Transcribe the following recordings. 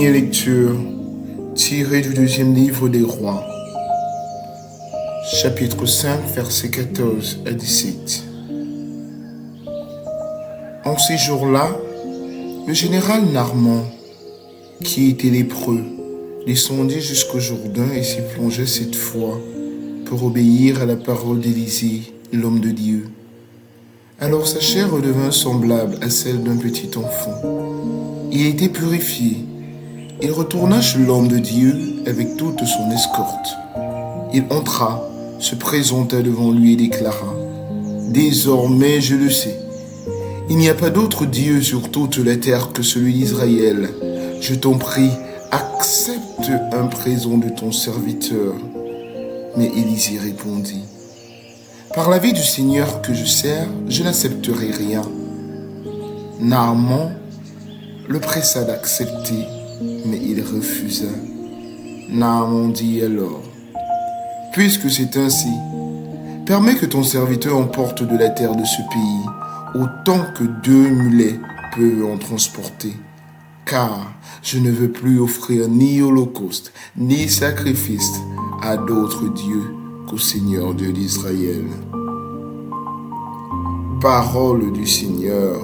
Première lecture, tirée du deuxième livre des rois, chapitre 5, versets 14 à 17. En ces jours-là, le général Narman, qui était lépreux, descendit jusqu'au Jourdain et s'y plongea 7 fois pour obéir à la parole d'Élisée, l'homme de Dieu. Alors sa chair redevint semblable à celle d'un petit enfant. Il était purifié. Il retourna chez l'homme de Dieu avec toute son escorte. Il entra, se présenta devant lui et déclara : « Désormais je le sais, il n'y a pas d'autre Dieu sur toute la terre que celui d'Israël. Je t'en prie, accepte un présent de ton serviteur. » Mais Élisée répondit : « Par la vie du Seigneur que je sers, je n'accepterai rien. » Naaman le pressa d'accepter, mais il refusa. Naaman dit alors : « Puisque c'est ainsi, permets que ton serviteur emporte de la terre de ce pays, autant que 2 mulets peuvent en transporter. Car je ne veux plus offrir ni holocauste, ni sacrifice à d'autres dieux qu'au Seigneur Dieu d'Israël. » Parole du Seigneur.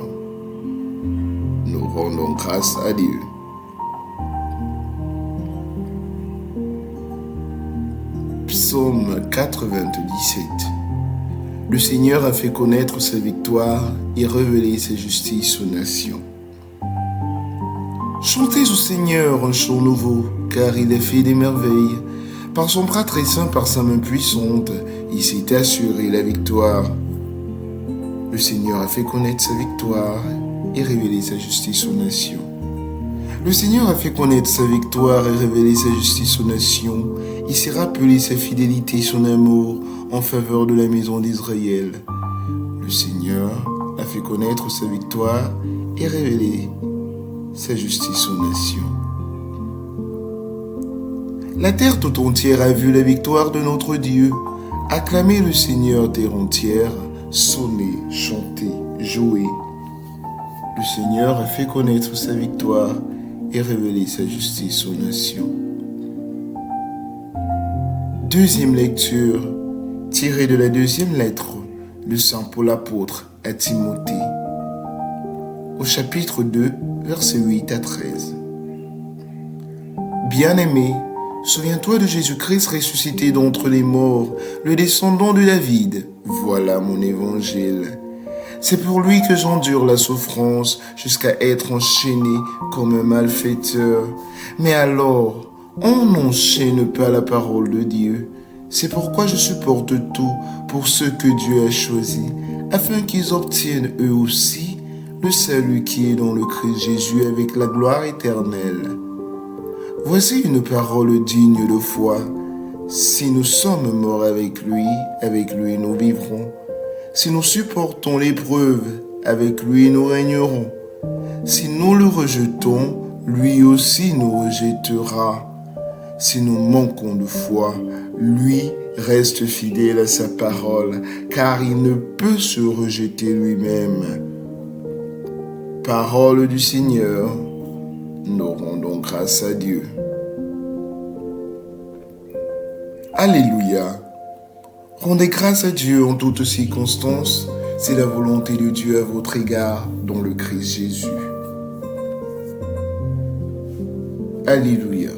Nous rendons grâce à Dieu. Psaume 97. Le Seigneur a fait connaître sa victoire et révélé sa justice aux nations. Chantez au Seigneur un chant nouveau, car il a fait des merveilles. Par son bras très saint, par sa main puissante, il s'est assuré la victoire. Le Seigneur a fait connaître sa victoire et révélé sa justice aux nations. Le Seigneur a fait connaître sa victoire et révélé sa justice aux nations. Il s'est rappelé sa fidélité, son amour en faveur de la maison d'Israël. Le Seigneur a fait connaître sa victoire et révélé sa justice aux nations. La terre tout entière a vu la victoire de notre Dieu. Acclamez le Seigneur, terre entière, sonnez, chantez, jouez. Le Seigneur a fait connaître sa victoire et révélé sa justice aux nations. Deuxième lecture, tirée de la deuxième lettre de Saint Paul apôtre à Timothée, au chapitre 2, versets 8 à 13. Bien-aimé, souviens-toi de Jésus-Christ ressuscité d'entre les morts, le descendant de David. Voilà mon évangile. C'est pour lui que j'endure la souffrance jusqu'à être enchaîné comme un malfaiteur. Mais alors, on n'enchaîne pas la parole de Dieu. C'est pourquoi je supporte tout pour ceux que Dieu a choisis, afin qu'ils obtiennent eux aussi le salut qui est dans le Christ Jésus avec la gloire éternelle. Voici une parole digne de foi. Si nous sommes morts avec lui nous vivrons. Si nous supportons l'épreuve, avec lui nous régnerons. Si nous le rejetons, lui aussi nous rejettera. Si nous manquons de foi, lui reste fidèle à sa parole, car il ne peut se rejeter lui-même. Parole du Seigneur, nous rendons grâce à Dieu. Alléluia. Rendez grâce à Dieu en toutes circonstances, c'est la volonté de Dieu à votre égard dans le Christ Jésus. Alléluia.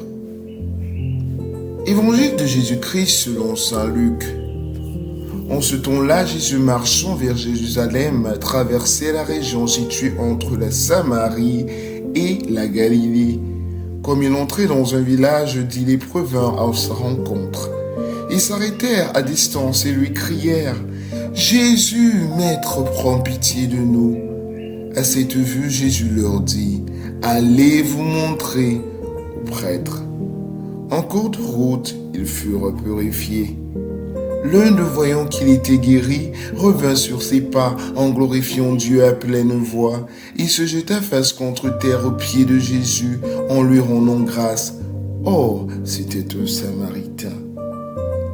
Évangile de Jésus-Christ selon saint Luc. En ce temps-là, Jésus marchant vers Jérusalem traversait la région située entre la Samarie et la Galilée. Comme il entrait dans un village, 10 lépreux vinrent à sa rencontre. Ils s'arrêtèrent à distance et lui crièrent : « Jésus, Maître, prends pitié de nous. » À cette vue, Jésus leur dit : « Allez vous montrer au prêtre. » En cours de route, ils furent purifiés. L'un d'eux, voyant qu'il était guéri, revint sur ses pas en glorifiant Dieu à pleine voix. Il se jeta face contre terre aux pieds de Jésus en lui rendant grâce. Or, c'était un Samaritain.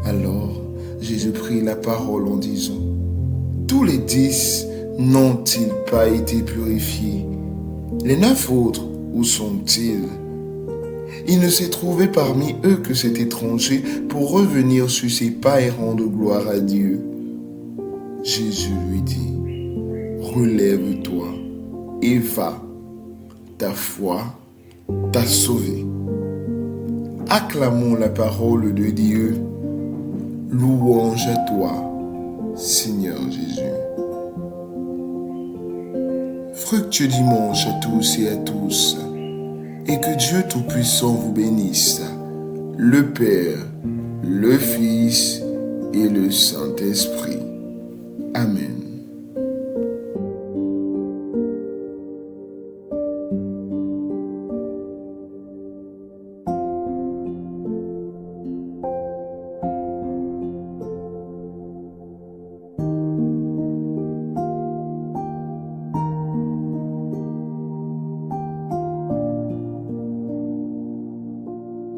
Alors, Jésus prit la parole en disant : « Tous les 10 n'ont-ils pas été purifiés ? Les 9 autres, où sont-ils ? Il ne s'est trouvé parmi eux que cet étranger pour revenir sur ses pas et rendre gloire à Dieu. Jésus lui dit, relève-toi et va, ta foi t'a sauvé. Acclamons la parole de Dieu. Louange à toi, Seigneur Jésus. Fructueux dimanche à tous et à tous, et que Dieu Tout-Puissant vous bénisse, le Père, le Fils et le Saint-Esprit. Amen.